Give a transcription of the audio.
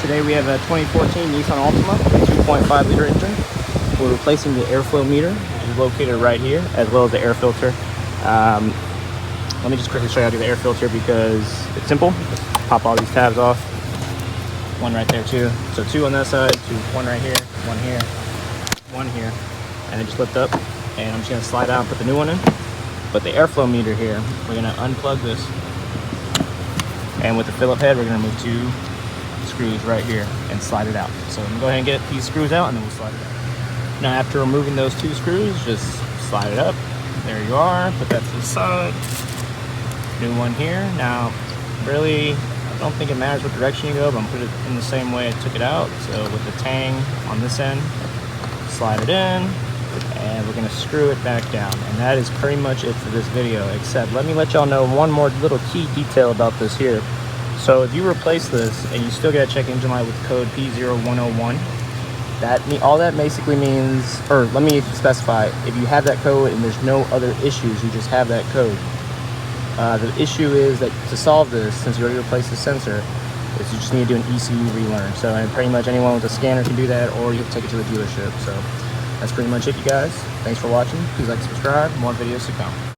Today we have a 2014 Nissan Altima, 2.5 liter engine. We're replacing the airflow meter, which is located right here, as well as the air filter. Let me just quickly show you how to do the air filter because it's simple. Just pop all these tabs off. One right there too. So two on that side, one right here, one here, and then just lift up. And I'm just gonna slide out and put the new one in. But the airflow meter here, we're gonna unplug this. And with the Phillip head, we're gonna remove two screws right here and slide it out. So I'm gonna go ahead and get these screws out and then we'll slide it out. Now after removing those two screws, just slide it up. There you are, put that to the side. New one here. Now, really, I don't think it matters what direction you go, but I'm gonna put it in the same way I took it out. So with the tang on this end, slide it in, and we're gonna screw it back down. And that is pretty much it for this video, except let me let y'all know one more little key detail about this here. So if you replace this and you still get a check engine light with code P0101, all that basically means, or let me specify, if you have that code and there's no other issues, you just have that code. The issue is that to solve this, since you already replaced the sensor, is you just need to do an ECU relearn. So and pretty much anyone with a scanner can do that, or you can take it to the dealership. So that's pretty much it, you guys. Thanks for watching. Please like and subscribe. More videos to come.